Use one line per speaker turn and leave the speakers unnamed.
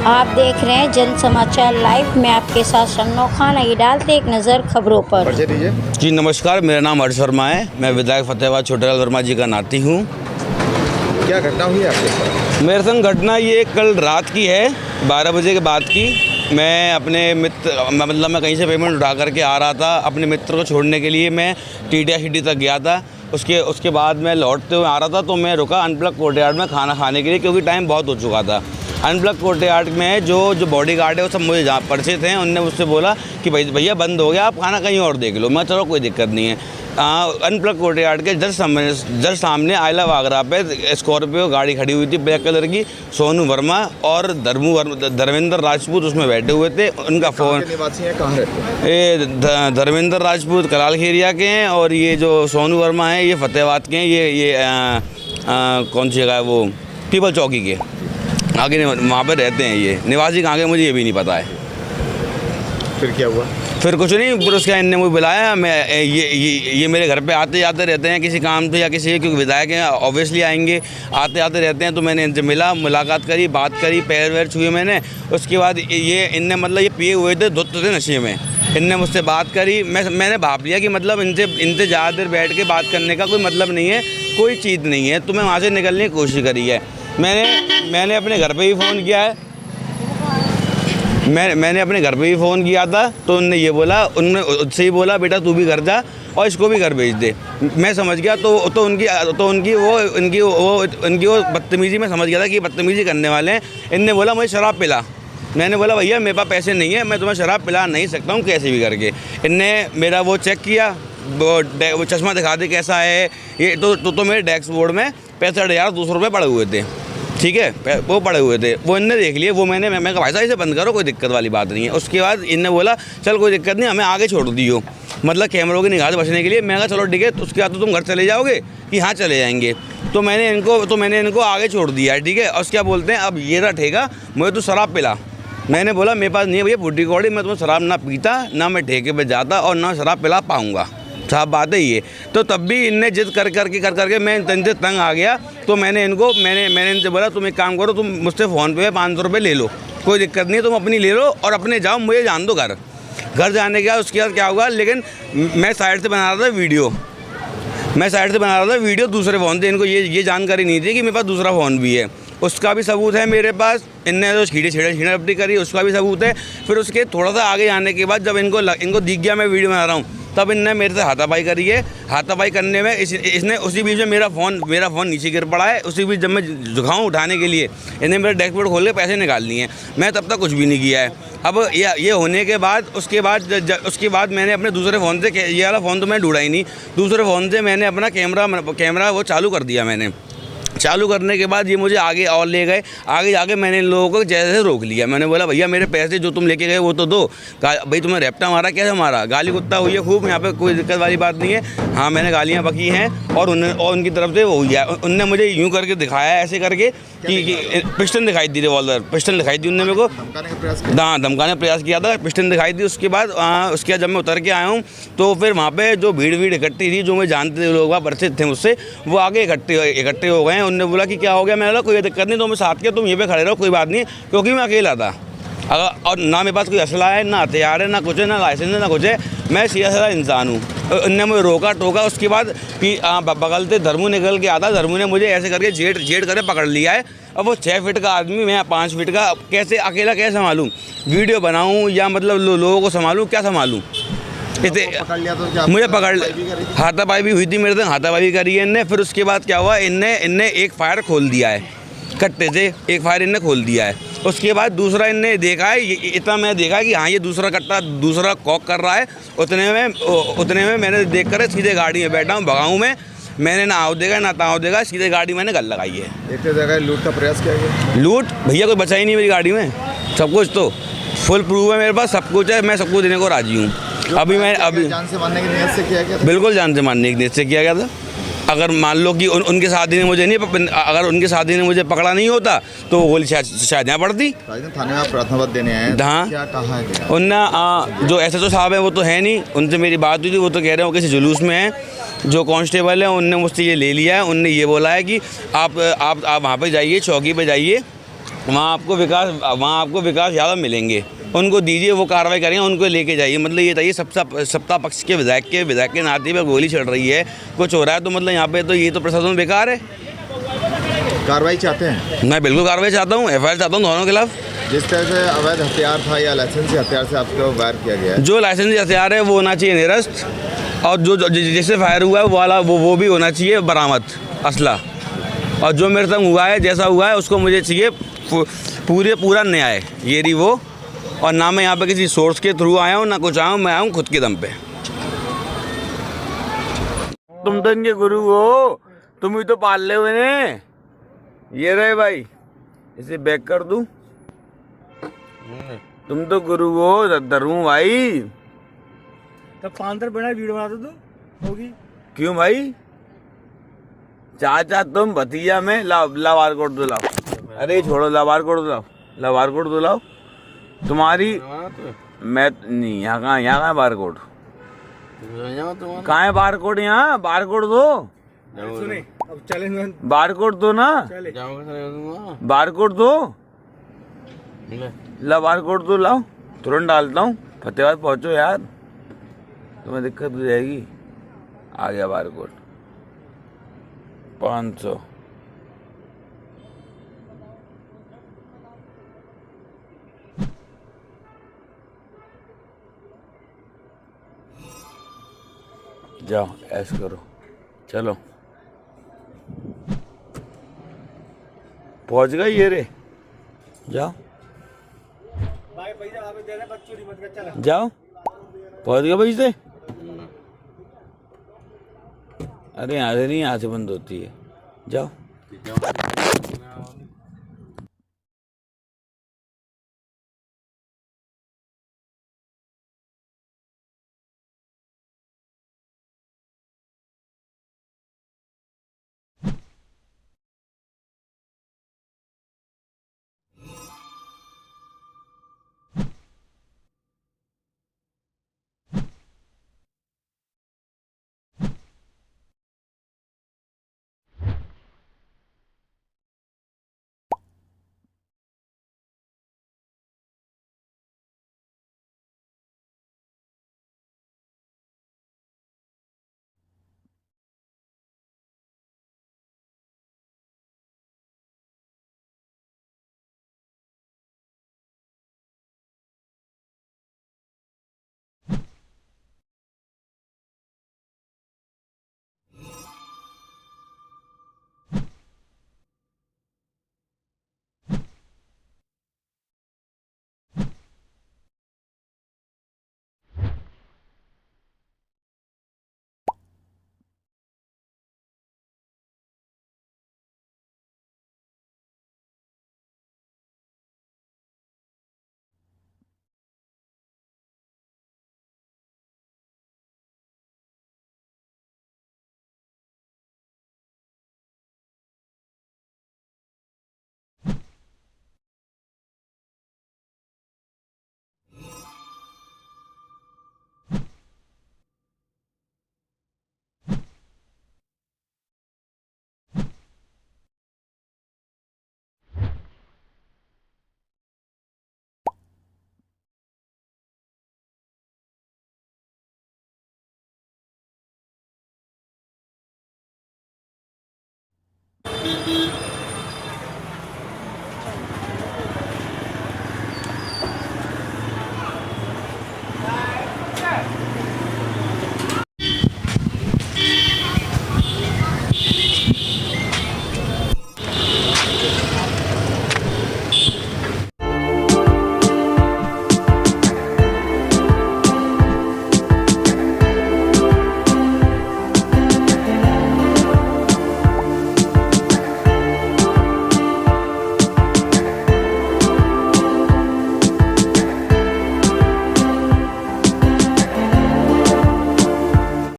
आप देख रहे हैं जन समाचार लाइव में आपके साथ शन्नो खान। आइए डालते एक नज़र खबरों पर।
जी नमस्कार, मेरा नाम हर्ष वर्मा है। मैं विधायक फतेहाबाद छोटेलाल वर्मा जी का नाती हूँ।
क्या घटना हुई आपके साथ?
मेरे संग घटना ये कल रात की है, 12 बजे के बाद की। मैं अपने मित्र मैं कहीं से पेमेंट उठा करके आ रहा था। अपने मित्र को छोड़ने के लिए मैं टीटिया सिटी तक गया था। उसके बाद मैं लौटते हुए आ रहा था तो मैं रुका अनप्लग कोर्टयार्ड में खाना खाने के लिए, क्योंकि टाइम बहुत हो चुका था। अनप्लग कोर्टयार्ड में जो बॉडीगार्ड है वो सब मुझे जहाँ परिचित हैं। उनने मुझसे बोला कि भैया बंद हो गया, आप खाना कहीं और देख लो। मैं चलो कोई दिक्कत नहीं है। अनप्लग कोर्टयार्ड के जस्ट सामने आई लव आगरा पे स्कॉर्पियो गाड़ी खड़ी हुई थी ब्लैक कलर की। सोनू वर्मा और धर्मेंद्र राजपूत उसमें बैठे हुए थे। उनका फ़ोन
कहाँ रहते?
ये धर्मेंद्र राजपूत कलाल खेरिया के हैं और ये जो सोनू वर्मा है ये फतेहाबाद के हैं। ये कौन सी जगह है वो, पीपल चौकी के आगे वहाँ पर रहते हैं। ये निवासी कहाँ के मुझे ये भी नहीं पता है।
फिर क्या हुआ?
फिर कुछ नहीं, फिर उसका इनने मुझे बुलाया। मैं ये मेरे घर पे आते जाते रहते हैं किसी काम से या किसी, क्योंकि विधायक हैं ऑब्वियसली आएंगे, आते आते रहते हैं। तो मैंने इनसे मुलाकात करी, बात करी, पैर वैर छुए मैंने। उसके बाद इनने मतलब ये पिए हुए थे, धुत थे नशे में। इनने मुझसे बात करी। मैंने भाप लिया कि मतलब इनसे ज़्यादा देर बैठ के बात करने का कोई मतलब नहीं है, कोई चीज़ नहीं है। तो मैं वहाँ से निकलने की कोशिश करी है। मैंने अपने घर पे ही फ़ोन किया है। मैंने अपने घर पे ही फ़ोन किया था। तो उनने ये बोला, उनने उससे ही बोला बेटा तू भी घर जा और इसको भी घर भेज दे। मैं समझ गया। तो उनकी वो बदतमीज़ी में समझ गया था कि बदतमीज़ी करने वाले हैं। इनने बोला मुझे शराब पिला। मैंने बोला भैया मेरे पास पैसे नहीं है, मैं तुम्हें शराब पिला नहीं सकता हूँ कैसे भी करके। इनने मेरा वो चेक किया, वो चश्मा दिखा दे कैसा है ये। तो मेरे डैशबोर्ड में 65,200 रुपये पड़े हुए थे। ठीक है, वो पड़े हुए थे, वो इनने देख लिए। वो मैं कहा भाई साहब इसे बंद करो, कोई दिक्कत वाली बात नहीं है। उसके बाद इनने बोला चल कोई दिक्कत नहीं, हमें आगे छोड़ दियो, मतलब कैमरों की निगाह से बचने के लिए। मैं कहा चलो ठीक है। उसके बाद तो तुम घर चले जाओगे कि हाँ चले जाएंगे। तो मैंने इनको आगे छोड़ दिया है। ठीक है। और क्या बोलते हैं अब ये रहा ठेका, मुझे तो शराब पिला। मैंने बोला मेरे पास नहीं है भैया फुटी कौड़ी, मैं तुम्हें शराब ना पीता, ना मैं ठेके पे जाता और ना शराब पिला पाऊँगा। साहब बात है ये। तो तब भी इनने जिद कर करके मैं इनसे तंग आ गया। तो मैंने इनसे बोला तुम एक काम करो, तुम मुझसे फ़ोन पे 500 रुपये ले लो, कोई दिक्कत नहीं है, तुम अपनी ले लो और अपने जाओ, मुझे जान दो घर जाने के बाद। उसके बाद क्या हुआ, लेकिन मैं साइड से बना रहा था वीडियो, दूसरे फ़ोन से। इनको ये जानकारी नहीं थी कि मेरे पास दूसरा फ़ोन भी है। उसका भी सबूत है मेरे पास। इनने जो छीड़े अपनी करी उसका भी सबूत है। फिर उसके थोड़ा सा आगे जाने के बाद जब इनको दिख गया मैं वीडियो बना रहा हूँ, तब इनने मेरे से हाथापाई करी है। हाथापाई करने में इसने उसी बीच में मेरा फ़ोन नीचे गिर पड़ा है। उसी बीच जब मैं झुकाऊँ उठाने के लिए, इन्हें मेरा डैशबोर्ड खोल के पैसे निकाल लिए हैं। मैं तब तक कुछ भी नहीं किया है। अब ये होने के बाद उसके बाद मैंने अपने दूसरे फ़ोन से, ये वाला फ़ोन तो मैं ढूंढा ही नहीं, दूसरे फ़ोन से मैंने अपना कैमरा वो चालू कर दिया। मैंने चालू करने के बाद ये मुझे आगे और ले गए। आगे जाके मैंने इन लोगों को जैसे रोक लिया। मैंने बोला भैया मेरे पैसे जो तुम लेके गए वो तो दो। भाई तुम्हें रैप्टा मारा, कैसे मारा? गाली कुत्ता हुई है खूब, यहाँ पे कोई दिक्कत वाली बात नहीं है। हाँ मैंने गालियाँ बकी हैं और उनकी तरफ से वो हुई है। उनने मुझे यूँ करके दिखाया ऐसे करके कि पिस्टन दिखाई दी, रिवॉल्वर पिस्टन दिखाई दी उनने मेरे को। हाँ धमकाने का प्रयास किया था, पिस्टन दिखाई दी। उसके बाद जब मैं उतर के आया हूँ तो फिर वहाँ पे जो भीड़ इकट्ठी थी, जो मैं जानते थे लोग परिचित थे मुझसे, वो आगे इकट्ठे हो गए। उन्होंने बोला कि क्या हो गया? मैंने बोला कोई दिक्कत नहीं, तो मैं साथ के तुम ये पे खड़े रहो, कोई बात नहीं, क्योंकि मैं अकेला था। और ना मेरे पास कोई असला है, ना हथियार है, ना कुछ है, ना लाइसेंस है, ना कुछ है। मैं सीधा साधा इंसान हूँ। उनने मुझे रोका टोका। उसके बाद बगल से धर्मू निकल के आता। धर्मू ने मुझे ऐसे करके झेड़ करके पकड़ लिया है। अब वो 6 फीट का आदमी, मैं 5 फीट का, कैसे अकेला कैसे संभालूँ? वीडियो बनाऊँ या मतलब लोगों को संभालूँ, क्या संभालूँ? इसे मुझे पकड़ हाथापाई भी हुई थी मेरे से, हाथापाई भी करी है इनने। फिर उसके बाद क्या हुआ, इनने एक फायर खोल दिया है कट्टे से, एक फायर इनने खोल दिया है। उसके बाद दूसरा इनने देखा है, इतना मैं देखा कि हाँ ये दूसरा कट्टा दूसरा कॉक कर रहा है। उतने में मैंने देख कर सीधे गाड़ी में बैठा हूँ, भगाऊँ मैंने ना आओ देगा ना ताओ देगा, सीधे गाड़ी मैंने गल लगाई है।
एक जगह लूट का प्रयास किया गया।
लूट भैया कोई बचा ही नहीं मेरी गाड़ी में। सब कुछ तो फुल प्रूफ है मेरे पास, सब कुछ है, मैं सब कुछ देने को राजी हूँ। अभी
जान से मारने की नीयत से किया गया था?
बिल्कुल जान से मारने की नीयत से किया गया था। अगर मान लो कि उनके साथी ने मुझे नहीं, अगर उनके साथी ने मुझे पकड़ा नहीं होता तो वो गोली शायद यहाँ पड़ती।
थाने में आप प्रार्थना देने आए हैं?
हाँ।
क्या कहा है?
उनने जो SHO साहब हैं वो तो है नहीं, उनसे मेरी बात हुई थी। वो तो कह रहे हो किसी जुलूस में है। जो कांस्टेबल है उनने मुझसे ये ले लिया है। उनने ये बोला है कि आप वहाँ पे जाइए, चौकी पे जाइए, वहाँ आपको विकास ज़्यादा मिलेंगे। उनको दीजिए, वो कार्रवाई करेंगे, उनको लेके जाइए। मतलब ये चाहिए सत्ता पक्ष के विधायक के नाते पे गोली चल रही है, कुछ हो रहा है तो मतलब यहाँ पे तो ये तो प्रशासन बेकार है।
कार्रवाई चाहते हैं?
मैं बिल्कुल कार्रवाई चाहता हूँ, FIR चाहता हूँ दोनों के खिलाफ।
जिस तरह से अवैध हथियार था या लाइसेंसी हथियार से आपको वार किया गया है,
जो लाइसेंसी हथियार है वो होना चाहिए निरस्त, और जो जिससे फायर हुआ है वो भी होना चाहिए बरामद असला। और जो मेरे संग हुआ है, जैसा हुआ है, उसको मुझे चाहिए पूरा न्याय। ये रही वो। और ना मैं यहाँ पे किसी सोर्स के थ्रू आया हूँ, ना कुछ आया हूँ, मैं आया हूँ खुद के दम पे। तुम तो इनके गुरु हो, तुम ही तो पाल ले हुए ने। ये रहे भाई, इसे बैक कर दूं। तुम तो गुरु हो, धर्मू भाई।
तब 5 बना वीडियो बना दो होगी।
क्यों भाई? चाचा तुम भतीजा में ला बार कोड दो लाओ। अरे छोड़ो, ला बार कोड दो लाओ। तुम्हारी मैं नहीं, यहाँ कहाँ बार कोड? कहाँ है बार कोड? यहाँ बार कोड दो।
सुने अब चैलेंज
बार कोड दो ना, बार कोड दो। ला बार कोड दो, लाओ, तुरंत डालता हूँ। फतेहाबाद पहुँचो यार, तुम्हें दिक्कत हो जाएगी। आ गया बार कोड 500। जाओ ऐश करो, चलो पहुंच गए ये रे। जाओ
भाई पैसा वापस दे दे, बच्चों मत कर, चला
जाओ, पहुंच गए पैसे। अरे यहाँ से नहीं, यहाँ से बंद होती है। जाओ।